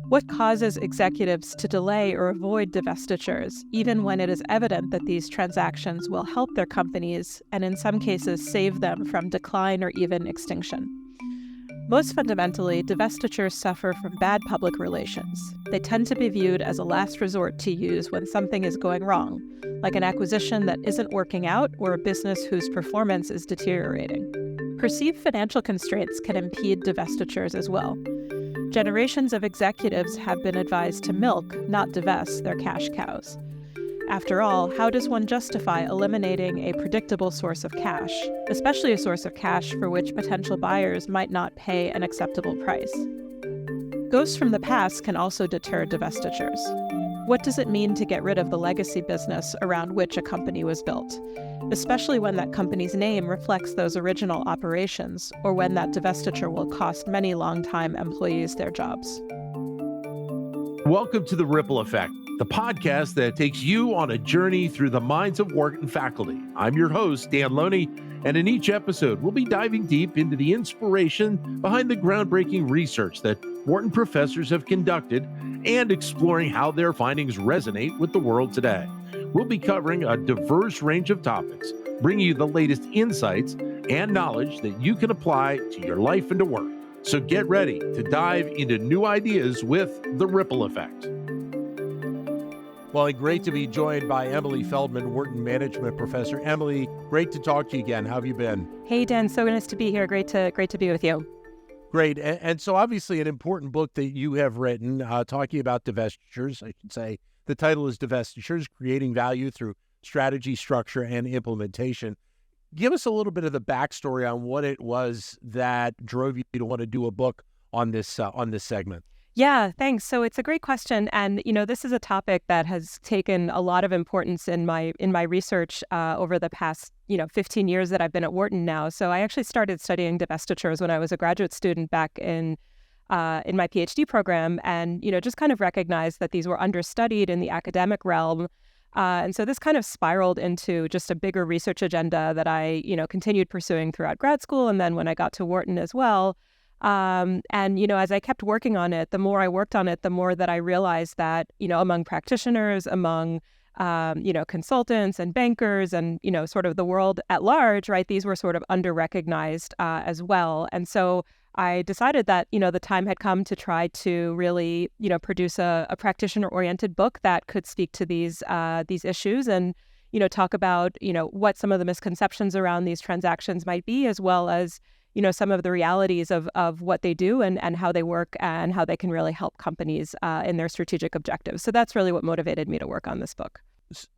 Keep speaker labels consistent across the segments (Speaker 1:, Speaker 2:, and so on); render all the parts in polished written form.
Speaker 1: What causes executives to delay or avoid divestitures, even when it is evident that these transactions will help their companies and in some cases save them from decline or even extinction? Most fundamentally, divestitures suffer from bad public relations. They tend to be viewed as a last resort to use when something is going wrong, like an acquisition that isn't working out or a business whose performance is deteriorating. Perceived financial constraints can impede divestitures as well. Generations of executives have been advised to milk, not divest, their cash cows. After all, how does one justify eliminating a predictable source of cash, especially a source of cash for which potential buyers might not pay an acceptable price? Ghosts from the past can also deter divestitures. What does it mean to get rid of the legacy business around which a company was built, especially when that company's name reflects those original operations, or when that divestiture will cost many longtime employees their jobs?
Speaker 2: Welcome to The Ripple Effect, the podcast that takes you on a journey through the minds of Wharton faculty. I'm your host, Dan Loney, and in each episode, we'll be diving deep into the inspiration behind the groundbreaking research that Wharton professors have conducted and exploring how their findings resonate with the world today. We'll be covering a diverse range of topics, bringing you the latest insights and knowledge that you can apply to your life and to work. So get ready to dive into new ideas with The Ripple Effect. Well, great to be joined by Emilie Feldman, Wharton Management Professor. Emilie, great to talk to you again. How have you been?
Speaker 1: Hey, Dan, so nice to be here. Great to be with you.
Speaker 2: Great. And so obviously an important book that you have written talking about divestitures, I should say. The title is Divestitures, Creating Value Through Strategy, Structure, and Implementation. Give us a little bit of the backstory on what it was that drove you to want to do a book on this segment.
Speaker 1: Yeah, thanks. So it's a great question. And, this is a topic that has taken a lot of importance in my research over the past, 15 years that I've been at Wharton now. So I actually started studying divestitures when I was a graduate student back in my PhD program, and, just kind of recognized that these were understudied in the academic realm. And so this kind of spiraled into just a bigger research agenda that I, continued pursuing throughout grad school. And then when I got to Wharton as well. And, as I kept working on it, the more I worked on it, the more that I realized that, among practitioners, among, consultants and bankers and, sort of the world at large, right, these were sort of under-recognized as well. And so I decided that, the time had come to try to really, produce a practitioner-oriented book that could speak to these issues and, talk about, what some of the misconceptions around these transactions might be, as well as, some of the realities of what they do and how they work and how they can really help companies in their strategic objectives. So that's really what motivated me to work on this book.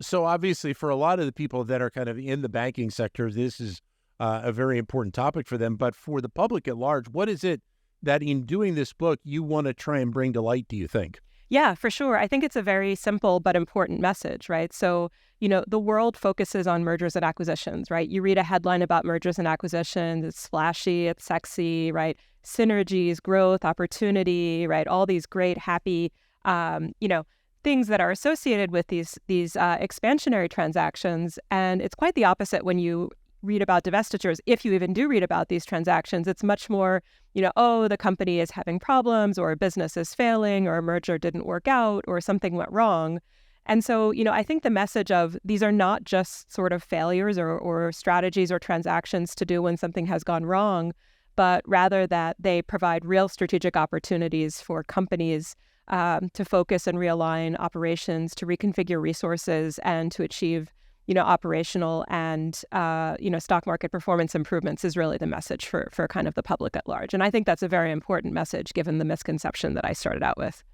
Speaker 2: So obviously for a lot of the people that are kind of in the banking sector, this is a very important topic for them. But for the public at large, what is it that in doing this book you want to try and bring to light, do you think?
Speaker 1: Yeah, for sure. I think it's a very simple but important message, right? So, the world focuses on mergers and acquisitions, right? You read a headline about mergers and acquisitions, it's flashy, it's sexy, right? Synergies, growth, opportunity, right? All these great, happy, things that are associated with these expansionary transactions. And it's quite the opposite when you read about divestitures. If you even do read about these transactions, it's much more, the company is having problems, or a business is failing, or a merger didn't work out, or something went wrong. And so, I think the message of these are not just sort of failures or strategies or transactions to do when something has gone wrong, but rather that they provide real strategic opportunities for companies to focus and realign operations, to reconfigure resources, and to achieve operational and, stock market performance improvements is really the message for kind of the public at large. And I think that's a very important message given the misconception that I started out with.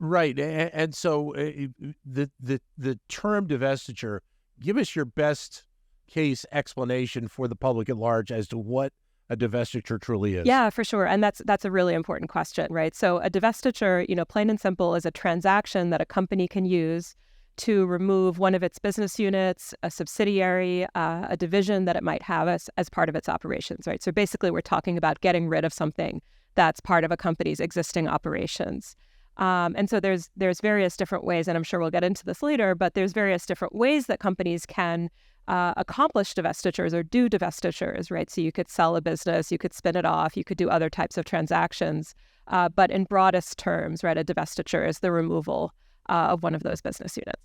Speaker 2: Right. And so the term divestiture, give us your best case explanation for the public at large as to what a divestiture truly is.
Speaker 1: Yeah, for sure. And that's a really important question, right? So a divestiture, plain and simple, is a transaction that a company can use to remove one of its business units, a subsidiary, a division that it might have as part of its operations, right? So basically, we're talking about getting rid of something that's part of a company's existing operations. And so there's various different ways, and I'm sure we'll get into this later, but there's various different ways that companies can accomplish divestitures or do divestitures, right? So you could sell a business, you could spin it off, you could do other types of transactions. But in broadest terms, right, a divestiture is the removal of one of those business units.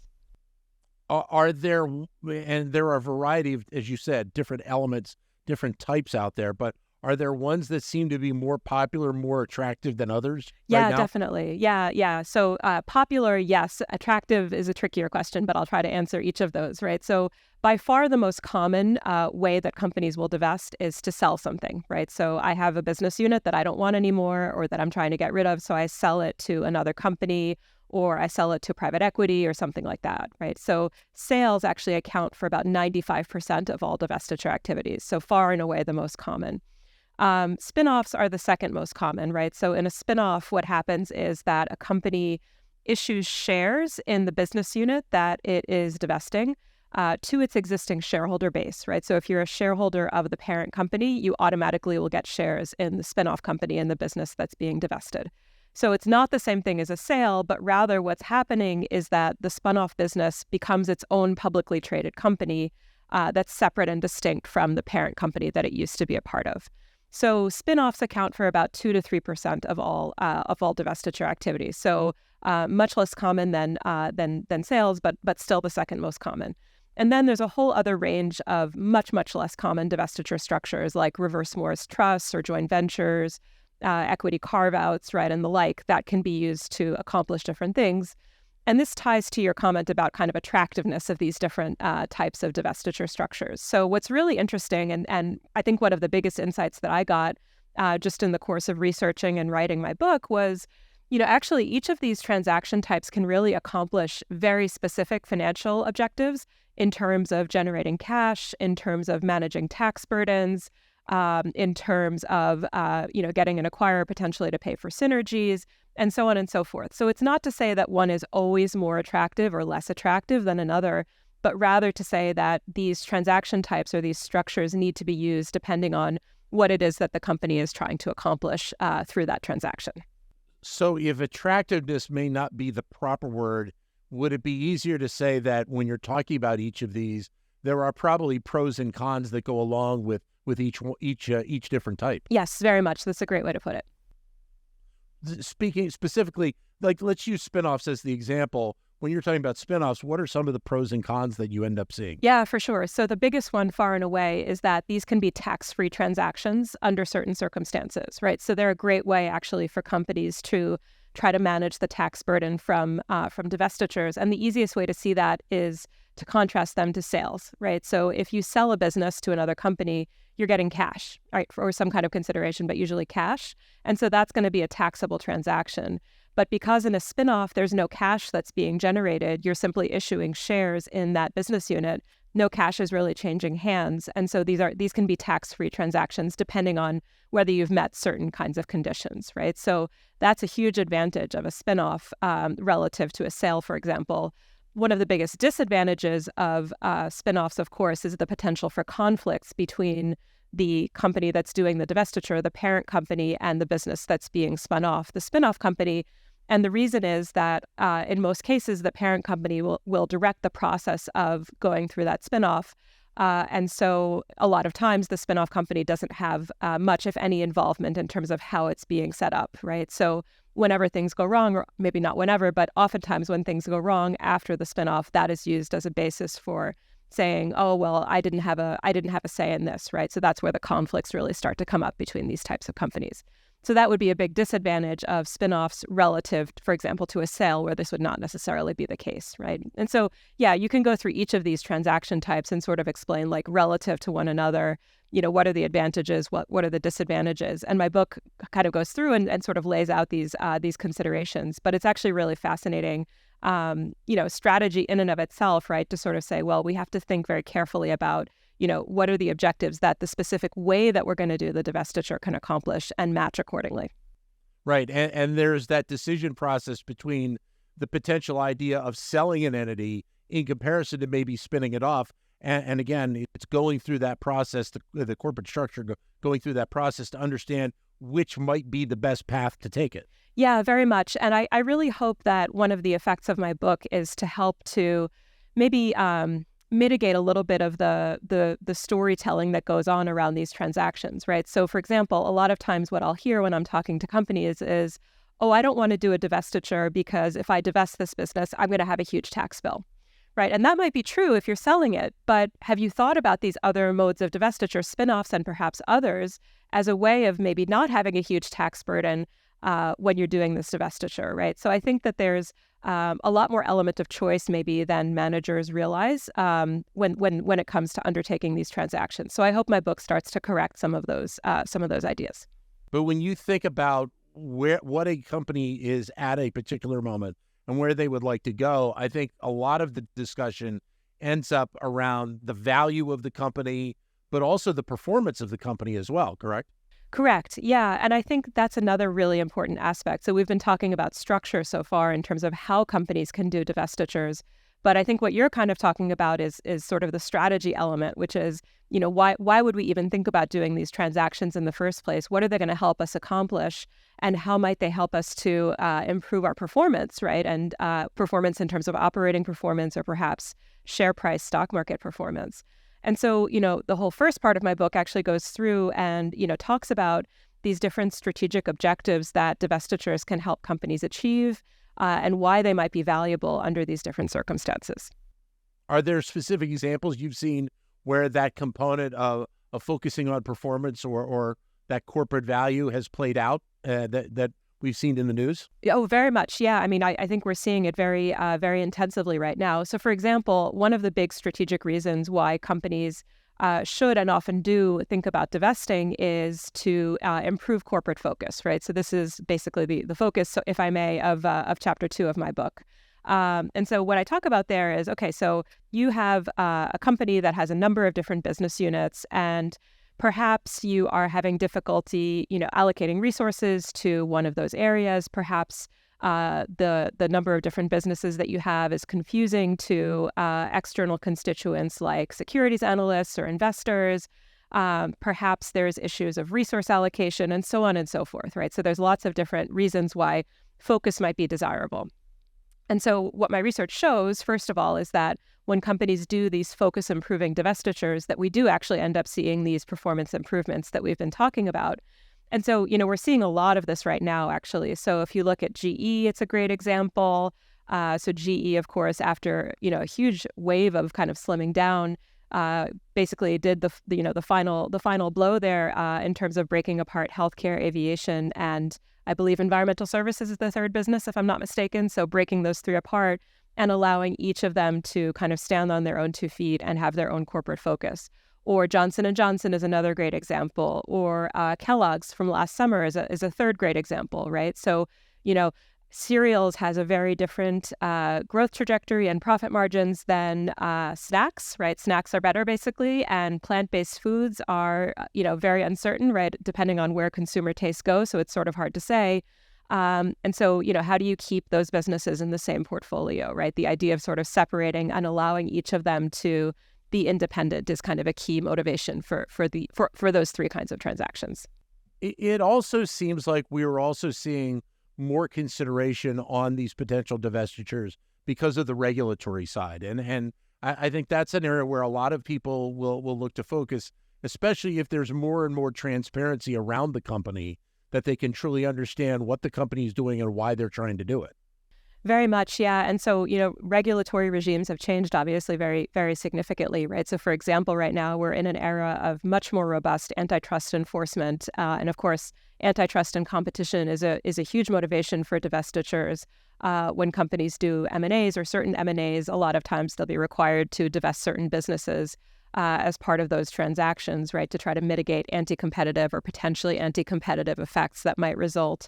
Speaker 3: Are there, and there are a variety of, as you said, different elements, different types out there, but are there ones that seem to be more popular, more attractive than others right now?
Speaker 1: Definitely. Yeah. So popular, yes. Attractive is a trickier question, but I'll try to answer each of those, right? So by far the most common way that companies will divest is to sell something, right? So I have a business unit that I don't want anymore or that I'm trying to get rid of, so I sell it to another company or I sell it to private equity or something like that, right? So sales actually account for about 95% of all divestiture activities, so far and away the most common. Spin-offs are the second most common, right? So in a spin-off, what happens is that a company issues shares in the business unit that it is divesting to its existing shareholder base, right? So if you're a shareholder of the parent company, you automatically will get shares in the spin-off company in the business that's being divested. So it's not the same thing as a sale, but rather what's happening is that the spun-off business becomes its own publicly traded company that's separate and distinct from the parent company that it used to be a part of. So spin-offs account for about 2 to 3% of all divestiture activities. So much less common than sales, but still the second most common. And then there's a whole other range of much less common divestiture structures like reverse Morris trusts or joint ventures, equity carve-outs, right, and the like that can be used to accomplish different things. And this ties to your comment about kind of attractiveness of these different types of divestiture structures. So what's really interesting, and I think one of the biggest insights that I got just in the course of researching and writing my book was, actually each of these transaction types can really accomplish very specific financial objectives in terms of generating cash, in terms of managing tax burdens, in terms of, getting an acquirer potentially to pay for synergies, and so on and so forth. So it's not to say that one is always more attractive or less attractive than another, but rather to say that these transaction types or these structures need to be used depending on what it is that the company is trying to accomplish through that transaction.
Speaker 3: So if attractiveness may not be the proper word, would it be easier to say that when you're talking about each of these, there are probably pros and cons that go along with each different type?
Speaker 1: Yes, very much. That's a great way to put it.
Speaker 3: Speaking specifically, like let's use spinoffs as the example. When you're talking about spinoffs, what are some of the pros and cons that you end up seeing?
Speaker 1: Yeah, for sure. So the biggest one far and away is that these can be tax-free transactions under certain circumstances, right? So they're a great way actually for companies to try to manage the tax burden from divestitures. And the easiest way to see that is to contrast them to sales, right? So if you sell a business to another company, you're getting cash, right, or some kind of consideration, but usually cash. And so that's going to be a taxable transaction. But because in a spinoff, there's no cash that's being generated, you're simply issuing shares in that business unit. No cash is really changing hands. And so these can be tax-free transactions depending on whether you've met certain kinds of conditions, right? So that's a huge advantage of a spinoff relative to a sale, for example. One of the biggest disadvantages of spinoffs, of course, is the potential for conflicts between the company that's doing the divestiture, the parent company, and the business that's being spun off, the spinoff company. And the reason is that in most cases, the parent company will direct the process of going through that spinoff. And so a lot of times the spinoff company doesn't have much, if any, involvement in terms of how it's being set up, right? So whenever things go wrong, or maybe not whenever, but oftentimes when things go wrong after the spinoff, that is used as a basis for saying, oh, well, I didn't have a say in this, right? So that's where the conflicts really start to come up between these types of companies. So that would be a big disadvantage of spinoffs relative, for example, to a sale where this would not necessarily be the case, right? And so, yeah, you can go through each of these transaction types and sort of explain, like, relative to one another, what are the advantages, what are the disadvantages? And my book kind of goes through and sort of lays out these considerations. But it's actually really fascinating, strategy in and of itself, right? To sort of say, well, we have to think very carefully about what are the objectives that the specific way that we're going to do the divestiture can accomplish and match accordingly.
Speaker 3: Right. And there's that decision process between the potential idea of selling an entity in comparison to maybe spinning it off. And again, it's going through that process, the corporate structure, going through that process to understand which might be the best path to take it.
Speaker 1: Yeah, very much. And I really hope that one of the effects of my book is to help to maybe mitigate a little bit of the storytelling that goes on around these transactions, right? So, for example, a lot of times what I'll hear when I'm talking to companies is, oh, I don't want to do a divestiture because if I divest this business, I'm going to have a huge tax bill, right? And that might be true if you're selling it, but have you thought about these other modes of divestiture, spinoffs, and perhaps others as a way of maybe not having a huge tax burden when you're doing this divestiture, right? So I think that there's a lot more element of choice maybe than managers realize when it comes to undertaking these transactions. So I hope my book starts to correct some of those ideas.
Speaker 3: But when you think about what a company is at a particular moment and where they would like to go, I think a lot of the discussion ends up around the value of the company, but also the performance of the company as well, correct?
Speaker 1: Correct. Yeah. And I think that's another really important aspect. So we've been talking about structure so far in terms of how companies can do divestitures. But I think what you're kind of talking about is sort of the strategy element, which is, why would we even think about doing these transactions in the first place? What are they going to help us accomplish? And how might they help us to improve our performance, right? And performance in terms of operating performance or perhaps share price, stock market performance. And so, the whole first part of my book actually goes through and, talks about these different strategic objectives that divestitures can help companies achieve and why they might be valuable under these different circumstances.
Speaker 3: Are there specific examples you've seen where that component of focusing on performance or that corporate value has played out that we've seen in the news?
Speaker 1: Oh, very much. Yeah. I mean, I think we're seeing it very, very intensively right now. So, for example, one of the big strategic reasons why companies should and often do think about divesting is to improve corporate focus, right? So this is basically the focus, so if I may, of chapter 2 of my book. And so what I talk about there is, okay, so you have a company that has a number of different business units, and perhaps you are having difficulty, allocating resources to one of those areas. Perhaps the number of different businesses that you have is confusing to external constituents like securities analysts or investors. Perhaps there's issues of resource allocation and so on and so forth, right? So there's lots of different reasons why focus might be desirable. And so what my research shows, first of all, is that when companies do these focus improving divestitures, that we do actually end up seeing these performance improvements that we've been talking about. And so, we're seeing a lot of this right now, actually. So if you look at GE, it's a great example. So GE, of course, after, a huge wave of kind of slimming down, basically did the final blow there in terms of breaking apart healthcare, aviation, and I believe environmental services is the third business, if I'm not mistaken. So breaking those three apart and allowing each of them to kind of stand on their own 2 feet and have their own corporate focus. Or Johnson & Johnson is another great example. Or Kellogg's from last summer is a third great example, right? So, cereals has a very different growth trajectory and profit margins than snacks, right? Snacks are better, basically, and plant-based foods are, very uncertain, right, depending on where consumer tastes go. So it's sort of hard to say. And so, how do you keep those businesses in the same portfolio, right? The idea of sort of separating and allowing each of them to be independent is kind of a key motivation for those three kinds of transactions.
Speaker 3: It also seems like we are also seeing more consideration on these potential divestitures because of the regulatory side. And I think that's an area where a lot of people will look to focus, especially if there's more and more transparency around the company, that they can truly understand what the company is doing and why they're trying to do it.
Speaker 1: Very much, yeah. And so, regulatory regimes have changed, obviously, very, very significantly, right? So, for example, right now, we're in an era of much more robust antitrust enforcement. And of course, antitrust and competition is a huge motivation for divestitures. When companies do M&As or certain M&As, a lot of times they'll be required to divest certain businesses as part of those transactions, right, to try to mitigate anti-competitive or potentially anti-competitive effects that might result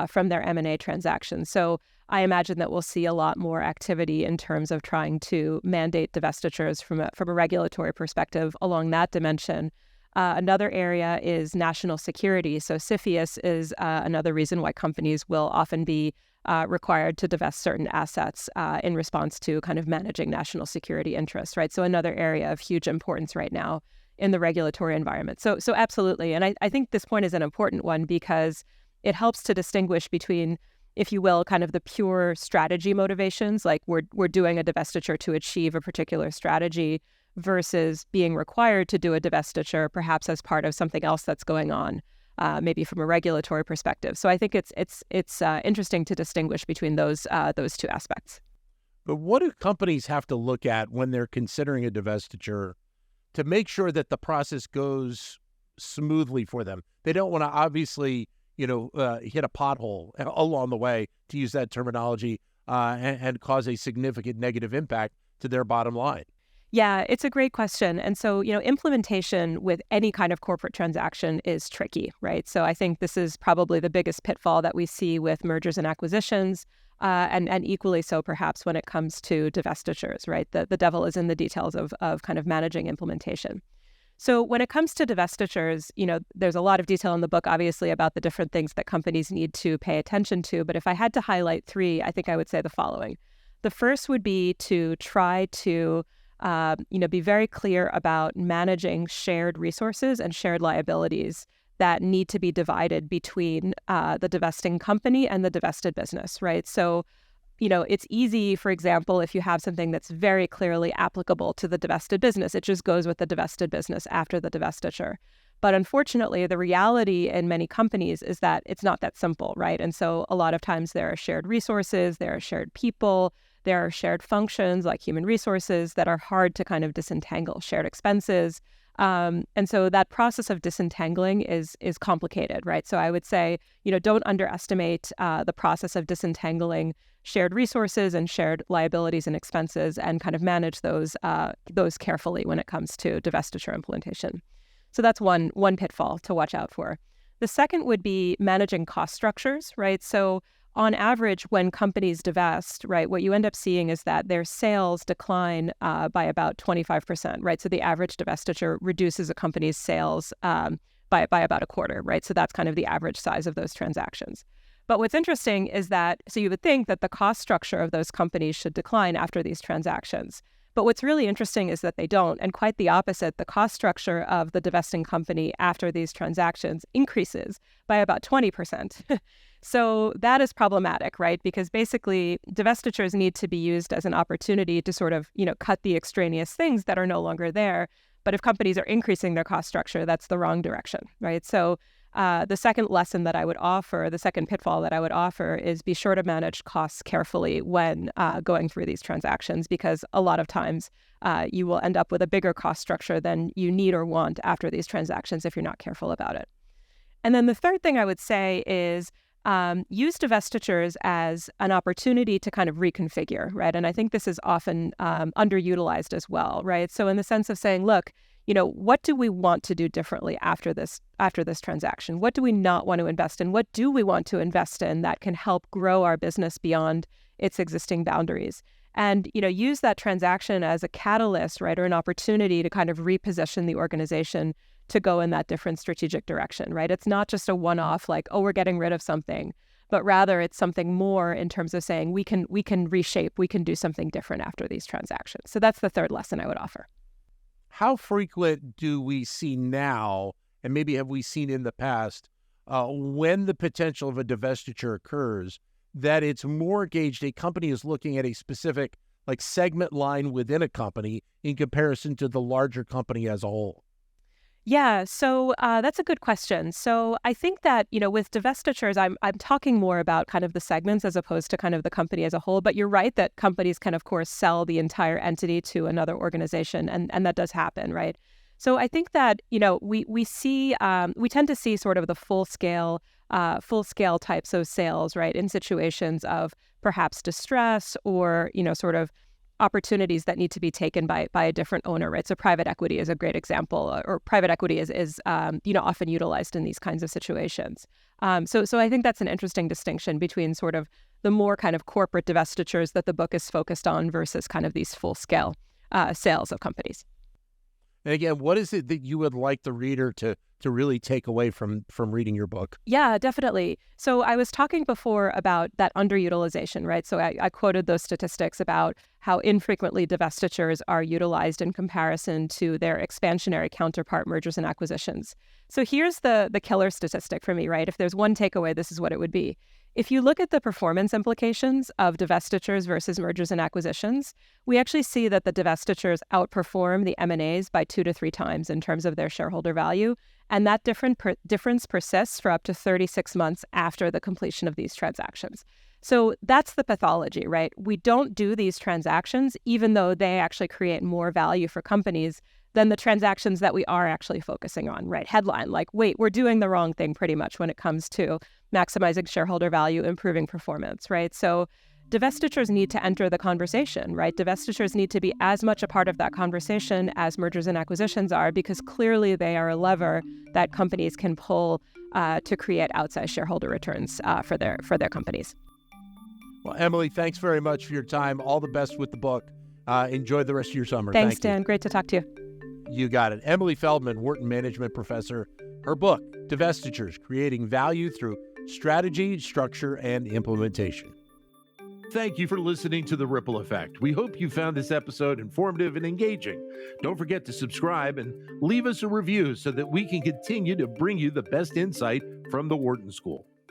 Speaker 1: from their M&A transactions. So I imagine that we'll see a lot more activity in terms of trying to mandate divestitures from a regulatory perspective along that dimension. Another area is national security. So CFIUS is another reason why companies will often be required to divest certain assets in response to kind of managing national security interests, right? So another area of huge importance right now in the regulatory environment. So absolutely. And I think this point is an important one because it helps to distinguish between if you will, kind of the pure strategy motivations, like we're doing a divestiture to achieve a particular strategy versus being required to do a divestiture perhaps as part of something else that's going on, maybe from a regulatory perspective. So I think it's interesting to distinguish between those two aspects.
Speaker 3: But what do companies have to look at when they're considering a divestiture to make sure that the process goes smoothly for them? They don't want to obviously, hit a pothole along the way, to use that terminology, and cause a significant negative impact to their bottom line.
Speaker 1: Yeah, it's a great question. And so, implementation with any kind of corporate transaction is tricky, right? So I think this is probably the biggest pitfall that we see with mergers and acquisitions, and equally so perhaps when it comes to divestitures, right? The devil is in the details of kind of managing implementation. So when it comes to divestitures, there's a lot of detail in the book, obviously, about the different things that companies need to pay attention to. But if I had to highlight three, I think I would say the following. The first would be to try to be very clear about managing shared resources and shared liabilities that need to be divided between the divesting company and the divested business, right? So, it's easy, for example, if you have something that's very clearly applicable to the divested business, it just goes with the divested business after the divestiture. But unfortunately, the reality in many companies is that it's not that simple, right? And so a lot of times there are shared resources, there are shared people, there are shared functions like human resources that are hard to kind of disentangle, shared expenses. And so that process of disentangling is complicated, right? So I would say, don't underestimate the process of disentangling shared resources and shared liabilities and expenses, and kind of manage those carefully when it comes to divestiture implementation. So that's one pitfall to watch out for. The second would be managing cost structures, right? So on average, when companies divest, right, what you end up seeing is that their sales decline by about 25%, right? So the average divestiture reduces a company's sales by about a quarter, right? So that's kind of the average size of those transactions. But what's interesting is that, so you would think that the cost structure of those companies should decline after these transactions. But what's really interesting is that they don't, and quite the opposite. The cost structure of the divesting company after these transactions increases by about 20%. So that is problematic, right? Because basically divestitures need to be used as an opportunity to sort of, cut the extraneous things that are no longer there. But if companies are increasing their cost structure, that's the wrong direction, right? So the second lesson that I would offer, the second pitfall that I would offer, is be sure to manage costs carefully when going through these transactions, because a lot of times you will end up with a bigger cost structure than you need or want after these transactions if you're not careful about it. And then the third thing I would say is use divestitures as an opportunity to kind of reconfigure, right? And I think this is often underutilized as well, right? So in the sense of saying, look, what do we want to do differently after this transaction? What do we not want to invest in? What do we want to invest in that can help grow our business beyond its existing boundaries? And, use that transaction as a catalyst, right, or an opportunity to kind of reposition the organization to go in that different strategic direction, right? It's not just a one-off like, oh, we're getting rid of something, but rather it's something more in terms of saying we can reshape, we can do something different after these transactions. So that's the third lesson I would offer.
Speaker 3: How frequent do we see now, and maybe have we seen in the past, when the potential of a divestiture occurs, that it's more engaged, a company is looking at a specific segment line within a company in comparison to the larger company as a whole?
Speaker 1: Yeah, so that's a good question. So I think that, with divestitures, I'm talking more about kind of the segments as opposed to kind of the company as a whole. But you're right that companies can, of course, sell the entire entity to another organization, and that does happen, right? So I think that, we tend to see sort of the full scale types of sales, right, in situations of perhaps distress or, sort of opportunities that need to be taken by a different owner, right? So private equity is a great example, or private equity is often utilized in these kinds of situations. So I think that's an interesting distinction between sort of the more kind of corporate divestitures that the book is focused on versus kind of these full scale sales of companies.
Speaker 3: And again, what is it that you would like the reader to really take away from reading your book?
Speaker 1: Yeah, definitely. So I was talking before about that underutilization, right? So I quoted those statistics about how infrequently divestitures are utilized in comparison to their expansionary counterpart mergers and acquisitions. So here's the killer statistic for me, right? If there's one takeaway, this is what it would be. If you look at the performance implications of divestitures versus mergers and acquisitions, we actually see that the divestitures outperform the M&As by 2 to 3 times in terms of their shareholder value, and that difference persists for up to 36 months after the completion of these transactions. So that's the pathology, right? We don't do these transactions, even though they actually create more value for companies than the transactions that we are actually focusing on, right? Headline, like, wait, we're doing the wrong thing pretty much when it comes to maximizing shareholder value, improving performance, right? So divestitures need to enter the conversation, right? Divestitures need to be as much a part of that conversation as mergers and acquisitions are, because clearly they are a lever that companies can pull to create outsized shareholder returns for their companies.
Speaker 3: Well, Emilie, thanks very much for your time. All the best with the book. Enjoy the rest of your summer.
Speaker 1: Thanks,
Speaker 3: Thank you.
Speaker 1: Dan. Great to talk to you.
Speaker 3: You got it. Emilie Feldman, Wharton Management Professor. Her book, Divestitures, Creating Value Through Strategy, Structure, and Implementation.
Speaker 2: Thank you for listening to The Ripple Effect. We hope you found this episode informative and engaging. Don't forget to subscribe and leave us a review so that we can continue to bring you the best insight from the Wharton School.